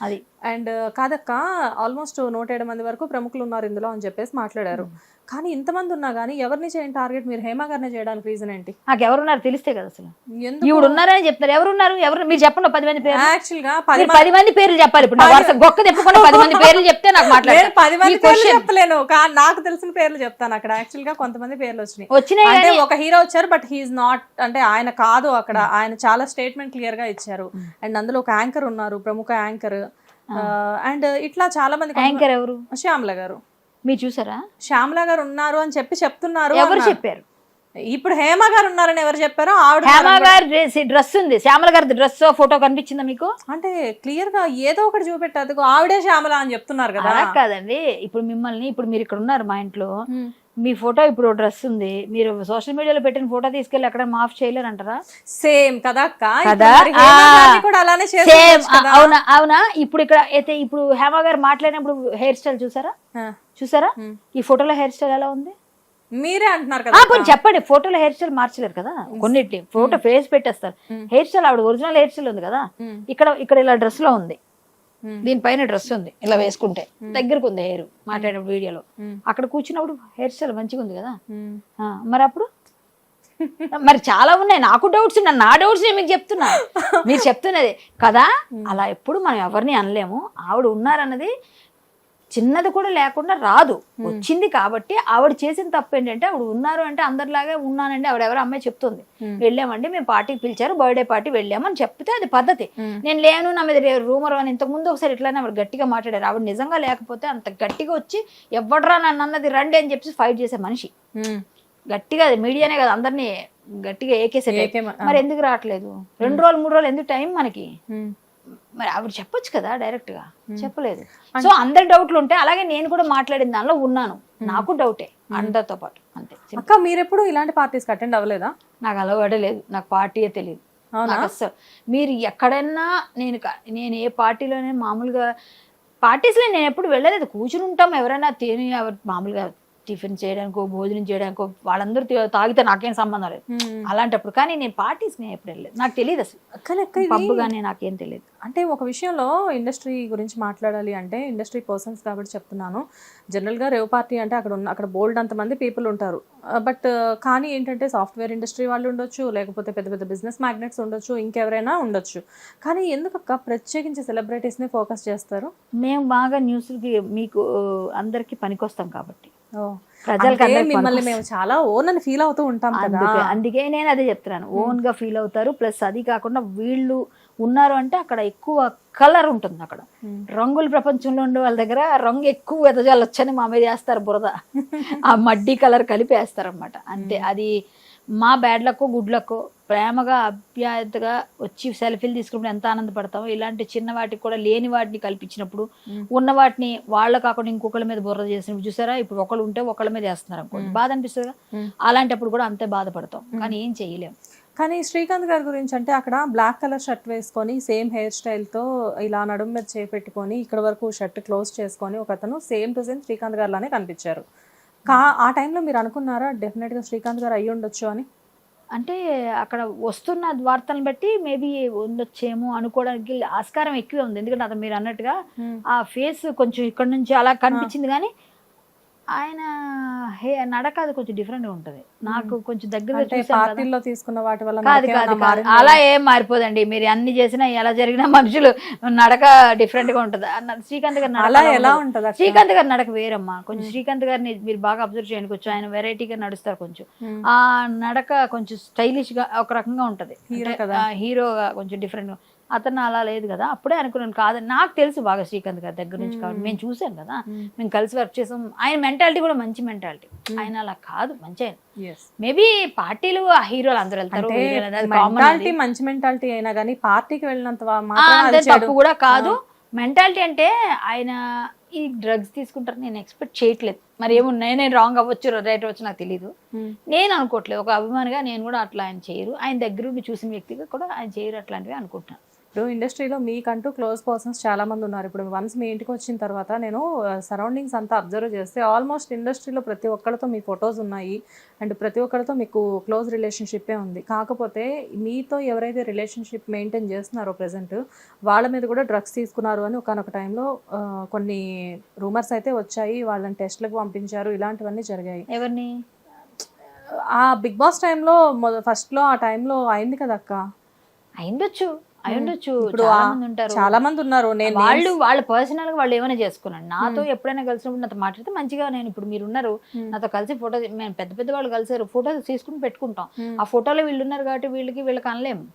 అది. అండ్ కాదక్క, ఆల్మోస్ట్ 107 మంది వరకు ప్రముఖులు ఉన్నారు ఇందులో అని చెప్పేసి మాట్లాడారు. కానీ ఇంతమంది ఉన్నా కానీ ఎవరిని చేయని టార్గెట్ మీరు హేమ గారినే చేయడానికి రీజన్ ఏంటి? నాకు ఎవరున్నారు తెలిస్తే కదా అసలు. ఎందుకు? ఈవిడ ఉన్నారని చెప్తారు. ఎవరున్నారు? ఎవరు మీరు చెప్పండి 10 మంది పేర్లు. యాక్చువల్ గా మీరు 10 మంది పేర్లు చెప్పాలి. ఇప్పుడు నా వరుస గొక్క తిప్పకుండా 10 మంది పేర్లు చెప్తే నాకు మాట్లాడతాను. 10 మంది పేర్లు చెప్పలేను, నాకు తెలిసిన పేర్లు చెప్తాను. అక్కడ యాక్చువల్ గా కొంతమంది పేర్లు వచ్చినాయి. అంటే ఒక హీరో వచ్చారు, బట్ హీఈస్ నాట్, అంటే ఆయన కాదు అక్కడ. ఆయన చాలా స్టేట్మెంట్ క్లియర్ గా ఇచ్చారు. అండ్ అందులో ఒక యాంకర్ ఉన్నారు, ప్రముఖ యాంకర్. అండ్ ఇట్లా చాలా మంది. యాంకర్ ఎవరు? శ్యామల గారు. మీరు చూసారా? శ్యామల గారు ఉన్నారు అని చెప్తున్నారు. ఎవరు చెప్పారు? ఇప్పుడు హేమ గారు ఉన్నారని ఎవరు చెప్పారో? ఆవిడ హేమ గారి డ్రెస్ ఉంది, శ్యామల గారి డ్రెస్ ఫోటో కనిపించిందా మీకు? అంటే క్లియర్ గా ఏదో ఒకటి చూపెట్టారు, ఆవిడే శ్యామల అని చెప్తున్నారు కదా. కాదండి, ఇప్పుడు మిమ్మల్ని, ఇప్పుడు మీరు ఇక్కడ ఉన్నారు మా ఇంట్లో, మీ ఫోటో ఇప్పుడు డ్రెస్ ఉంది, మీరు సోషల్ మీడియాలో పెట్టిన ఫోటో తీసుకెళ్లి అక్కడ మాఫ్ చేయలేరంటారా? సేమ్ కదా అక్క, కదా. అలానే అవునా? అవునా? ఇప్పుడు ఇక్కడ అయితే ఇప్పుడు హేమ గారు మాట్లాడినప్పుడు హెయిర్ స్టైల్ చూసారా? ఈ ఫోటోలో హెయిర్ స్టైల్ ఎలా ఉంది? మీరే అంటున్నారు కదా. కొంచెం చెప్పండి. ఫోటోలో హెయిర్ స్టైల్ మార్చలేరు కదా, కొన్నిటి ఫోటో ఫేస్ పెట్టేస్తారు. హెయిర్ స్టైల్ ఆవిడ ఒరిజినల్ హెయిర్ స్టైల్ ఉంది కదా, ఇక్కడ ఇలా డ్రెస్ లో ఉంది, దీనిపైన డ్రెస్ ఉంది, ఇలా వేసుకుంటే దగ్గరకు ఉంది హెయిర్. మాట్లాడినప్పుడు వీడియోలో అక్కడ కూర్చున్నప్పుడు హెయిర్ స్టైల్ మంచిగా ఉంది కదా. మరి అప్పుడు మరి చాలా ఉన్నాయి. నాకు డౌట్స్ ఉన్నాయి, నా డౌట్స్ నేను మీకు చెప్తున్నా, మీరు చెప్తున్నది కదా. అలా ఎప్పుడు మనం ఎవరిని అనలేము. ఆవిడ ఉన్నారన్నది చిన్నది కూడా లేకుండా రాదు, వచ్చింది కాబట్టి. ఆవిడ చేసిన తప్పు ఏంటంటే, ఆవిడ ఉన్నారు అంటే అందరిలాగే ఉన్నానండి, ఆవిడ ఎవరో అమ్మాయి చెప్తుంది, వెళ్ళామండి మేము పార్టీకి పిలిచారు, బర్త్డే పార్టీ వెళ్ళామని చెప్తే అది పద్ధతి. నేను లేను, నా మీద రూమర్ అని ఇంతకు ముందు ఒకసారి ఇట్లానే ఆవిడ గట్టిగా మాట్లాడారు. ఆవిడ నిజంగా లేకపోతే అంత గట్టిగా వచ్చి ఎవడరా నన్ను అన్నది రండి అని చెప్పి ఫైట్ చేసే మనిషి. గట్టిగా మీడియానే కదా అందరినీ గట్టిగా ఏకేసే. మరి ఎందుకు రావట్లేదు? 2 రోజులు 3 రోజులు ఎందుకు టైం మనకి? మరి ఆవిడ చెప్పొచ్చు కదా, డైరెక్ట్ గా చెప్పలేదు. సో అందరి డౌట్లు ఉంటాయి. అలాగే నేను కూడా మాట్లాడిన దానిలో ఉన్నాను, నాకు డౌటే అందరితో పాటు, అంతే. అక్క మీరు ఎప్పుడు ఇలాంటి పార్టీస్ అటెండ్ అవ్వలేదా? నాకు అలవాటే లేదు, నాకు పార్టీయే తెలియదు అసలు. మీరు ఎక్కడైనా నేను ఏ పార్టీలోనే మామూలుగా పార్టీస్లో నేను ఎప్పుడు వెళ్ళలేదు. కూర్చుని ఉంటాం, ఎవరైనా తిని మామూలుగా టిఫిన్ చేయడానికో భోజనం చేయడానికో వాళ్ళందరూ తాగితే నాకేం సంబంధం లేదు అలాంటప్పుడు. కానీ నేను పార్టీస్ నేను ఎప్పుడు వెళ్ళలేదు, నాకు తెలియదు అసలు. పబ్బు కానీ నాకేం తెలియదు. అంటే ఒక విషయంలో ఇండస్ట్రీ గురించి మాట్లాడాలి అంటే, ఇండస్ట్రీ పర్సన్స్ కాబట్టి చెప్తున్నాను. జనరల్గా రేవ్ పార్టీ అంటే అక్కడ బోల్డ్ అంతమంది పీపుల్ ఉంటారు. బట్ కానీ ఏంటంటే సాఫ్ట్వేర్ ఇండస్ట్రీ వాళ్ళు ఉండొచ్చు, లేకపోతే పెద్ద పెద్ద బిజినెస్ మ్యాగ్నెట్స్ ఉండొచ్చు, ఇంకెవరైనా ఉండొచ్చు. కానీ ఎందుకక్క ప్రత్యేకించి సెలబ్రిటీస్ని ఫోకస్ చేస్తారు? మేము బాగా న్యూస్కి మీకు అందరికి పనికొస్తాం కాబట్టి, మిమ్మల్ని మేము చాలా ఓన్ అని ఫీల్ అవుతూ ఉంటాం కదా. అందుకే నేను అదే చెప్తున్నాను, ఓన్ గా ఫీల్ అవుతారు. ప్లస్ అది కాకుండా వీళ్ళు ఉన్నారు అంటే అక్కడ ఎక్కువ కలర్ ఉంటుంది. అక్కడ రంగుల ప్రపంచంలో ఉండే వాళ్ళ దగ్గర రంగు ఎక్కువ ఎదజాలొచ్చని మా మీద వేస్తారు బురద, ఆ మడ్డీ కలర్ కలిపి వేస్తారు అనమాట. అంతే. అది మా బ్యాడ్ లక్కో గుడ్ లక్కో, ప్రేమగా అప్యాయతగా వచ్చి సెల్ఫీలు తీసుకున్నప్పుడు ఎంత ఆనందపడతామో, ఇలాంటి చిన్న వాటికి కూడా లేని వాటిని కల్పించినప్పుడు, ఉన్న వాటిని వాళ్ళ కాకుండా ఇంకొకళ్ళ మీద బుర్ర చేసినప్పుడు చూసారా, ఇప్పుడు ఒకళ్ళు ఉంటే ఒకళ్ళ మీద వేస్తున్నారు అనుకోండి, బాధ అనిపిస్తుంది. అలాంటప్పుడు కూడా అంతే బాధపడతాం, కానీ ఏం చేయలేము. కానీ శ్రీకాంత్ గారి గురించి అంటే, అక్కడ బ్లాక్ కలర్ షర్ట్ వేసుకొని సేమ్ హెయిర్ స్టైల్తో ఇలా నడుము మీద చేపెట్టుకొని ఇక్కడ వరకు షర్ట్ క్లోజ్ చేసుకొని ఒకతను సేమ్ టు సేమ్ శ్రీకాంత్ గారు లానే కనిపించారు. ఆ టైంలో మీరు అనుకున్నారా డెఫినెట్గా శ్రీకాంత్ గారు అయ్యి ఉండొచ్చు అని? అంటే అక్కడ వస్తున్న వార్తలను బట్టి మేబీ ఉండొచ్చేమో అనుకోవడానికి ఆస్కారం ఎక్కువే ఉంది. ఎందుకంటే అతను మీరు అన్నట్టుగా ఆ ఫేస్ కొంచెం ఇక్కడ నుంచి అలా కనిపించింది, కానీ ఆయన నడక అది కొంచెం డిఫరెంట్ గా ఉంటది. నాకు కొంచెం దగ్గరగా తీసుకున్న వాటి వల్ల కాదు అలా ఏం మారిపోదండి. మీరు అన్ని చేసినా ఎలా జరిగినా మనుషులు నడక డిఫరెంట్ గా ఉంటది. శ్రీకాంత్ గారి అలా ఎలా ఉంటది? శ్రీకాంత్ గారి నడక వేరమ్మా. కొంచెం శ్రీకాంత్ గారిని మీరు బాగా అబ్జర్వ్ చేయండి, కొంచెం ఆయన వెరైటీగా నడుస్తారు. కొంచెం ఆ నడక కొంచెం స్టైలిష్ గా ఒక రకంగా ఉంటది, హీరోగా కొంచెం డిఫరెంట్ గా. అతను అలా లేదు కదా. అప్పుడే అనుకున్నాను కాదని. నాకు తెలుసు బాగా శ్రీకాంత్ గారి దగ్గర నుంచి, కాబట్టి మేము చూసాం కదా, మేము కలిసి వర్క్ చేసాం. ఆయన మెంటాలిటీ కూడా మంచి మెంటాలిటీ, ఆయన అలా కాదు, మంచి ఆయన. మేబీ పార్టీలు ఆ హీరోలు అందరూ వెళ్తారు, మంచి మెంటాలిటీ అయినా కానీ పార్టీకి వెళ్ళినంత తప్పు కూడా కాదు. మెంటాలిటీ అంటే ఆయన ఈ డ్రగ్స్ తీసుకుంటారు నేను ఎక్స్పెక్ట్ చేయట్లేదు. మరి ఏమో నేను రాంగ్ అవ్వచ్చు, రైట్ అవ్వచ్చు, నాకు తెలియదు. నేను అనుకోవట్లేదు, ఒక అభిమానిగా నేను కూడా అట్లా ఆయన చేయరు. ఆయన దగ్గరుండి చూసిన వ్యక్తిగా కూడా ఆయన చేయరు అట్లాంటివి అనుకుంటున్నాను. ఇప్పుడు ఇండస్ట్రీలో మీకంటూ క్లోజ్ పర్సన్స్ చాలా మంది ఉన్నారు. ఇప్పుడు వన్స్ మీ ఇంటికి వచ్చిన తర్వాత నేను సరౌండింగ్స్ అంతా అబ్జర్వ్ చేస్తే ఆల్మోస్ట్ ఇండస్ట్రీలో ప్రతి ఒక్కరితో మీ ఫొటోస్ ఉన్నాయి అండ్ ప్రతి ఒక్కరితో మీకు క్లోజ్ రిలేషన్షిప్పే ఉంది. కాకపోతే మీతో ఎవరైతే రిలేషన్షిప్ మెయింటైన్ చేస్తున్నారో ప్రెసెంట్ వాళ్ళ మీద కూడా డ్రగ్స్ తీసుకున్నారు అని ఒకనొక టైంలో కొన్ని రూమర్స్ అయితే వచ్చాయి. వాళ్ళని టెస్ట్లకు పంపించారు, ఇలాంటివన్నీ జరిగాయి. ఎవరిని? ఆ బిగ్ బాస్ టైంలో ఫస్ట్లో ఆ టైంలో అయింది కదా అక్క. అయిండొచ్చు. ఇప్పుడు చాలా మంది ఉంటారు, చాలా మంది ఉన్నారు. నేను వాళ్ళ పర్సనల్ గా వాళ్ళు ఏమైనా చేసుకున్నాను. నాతో ఎప్పుడైనా కలిసినప్పుడు నాతో మాట్లాడితే మంచిగా, నేను ఇప్పుడు మీరు ఉన్నారు నాతో కలిసి ఫోటో, మేము పెద్ద పెద్ద వాళ్ళు కలిసారు, ఫోటోస్ తీసుకుని పెట్టుకుంటాం. ఆ ఫోటోలో వీళ్ళు ఉన్నారు కాబట్టి వీళ్ళకి అనలేము.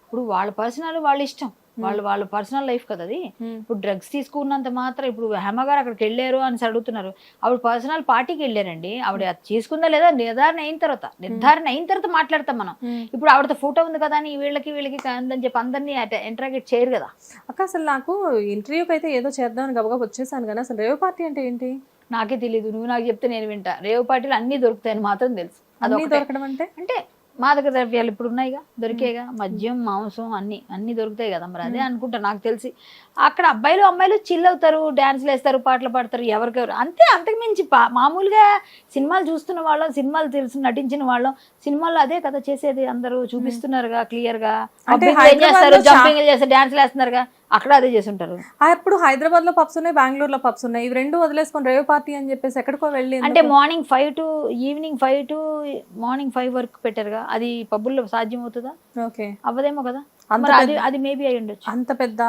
ఇప్పుడు వాళ్ళ పర్సనల్ వాళ్ళ ఇష్టం, వాళ్ళ పర్సనల్ లైఫ్ కదా అది. ఇప్పుడు డ్రగ్స్ తీసుకున్నంత మాత్రం ఇప్పుడు హేమ గారు అక్కడికి వెళ్ళారు అని అడుగుతున్నారు. ఆవిడ పర్సనల్ పార్టీకి వెళ్ళారండి. ఆవిడ తీసుకుందా లేదా నిర్ధారణ అయిన తర్వాత మాట్లాడతాం మనం. ఇప్పుడు ఆవిడతో ఫోటో ఉంది కదా అని వీళ్ళకి కాదని చెప్పి అందరినీ ఇంటరాగేట్ చేయరు కదా అక్క. అసలు నాకు ఇంటర్వ్యూకి అయితే ఏదో చేద్దామని గబగబా వచ్చేసాను కానీ అసలు రేవ్ పార్టీ అంటే ఏంటి నాకే తెలియదు. నువ్వు నాకు చెప్తే నేను వింటా. రేవ్ పార్టీలు అన్ని దొరుకుతాయని మాత్రం తెలుసు. అన్ని దొరకడం అంటే మాదక ద్రవ్యాలు ఇప్పుడు ఉన్నాయిగా, దొరికేగా, మద్యం, మాంసం అన్ని దొరుకుతాయి కదా. మరి అదే అనుకుంటా నాకు తెలిసి. అక్కడ అబ్బాయిలు అమ్మాయిలు చిల్ అవుతారు, డాన్స్లు వేస్తారు, పాటలు పాడతారు, ఎవరికెవరు అంతే. అంతకు మించి మామూలుగా సినిమాలు చూస్తున్న వాళ్ళం, సినిమాలు తెలుసు నటించిన వాళ్ళం, సినిమాల్లో అదే కదా చేసేది. అందరూ చూపిస్తున్నారుగా క్లియర్ గా. చేస్తారు, జంపింగ్ చేస్తారు, డాన్స్లు వేస్తున్నారుగా, అక్కడ అదే చేస్తుంటారు. ఇప్పుడు హైదరాబాద్ లో పబ్స్ ఉన్నాయి, బెంగళూరులో పబ్స్ ఉన్నాయి. ఇవి రెండు వదిలేసుకొని రేవ్ పార్టీ అని చెప్పేసి ఎక్కడికో వెళ్ళి అంటే morning 5 to evening 5 to morning 5 వరకు పెట్టారుగా. అది పబ్బుల్లో సాధ్యం అవుతుందా? ఓకే, అవ్వదేమో కదా. అది మేబీ అయి ఉండొచ్చు. అంత పెద్ద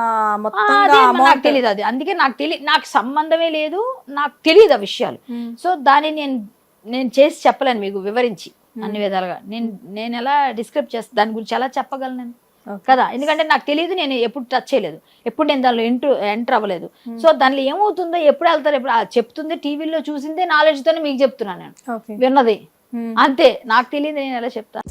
నాకు తెలియదు అది. అందుకే నాకు సంబంధమే లేదు, నాకు తెలియదు ఆ విషయాలు. సో దాన్ని నేను చేసి చెప్పలేను మీకు వివరించి అన్ని విధాలుగా. నేను ఎలా డిస్క్రైబ్ చేస్తాను దాని గురించి ఎలా చెప్పగలను నేను కదా. ఎందుకంటే నాకు తెలియదు, నేను ఎప్పుడు టచ్ చేయలేదు, ఎప్పుడు నేను దానిలో ఎంటర్ అవ్వలేదు. సో దానిలో ఏమవుతుందో, ఎప్పుడు వెళ్తారు, ఎప్పుడు చెప్తుంది టీవీలో చూసిందే నాలెడ్జ్ తోనే మీకు చెప్తున్నాను నేను, విన్నది అంతే. నాకు తెలియదు, నేను ఎలా చెప్తాను.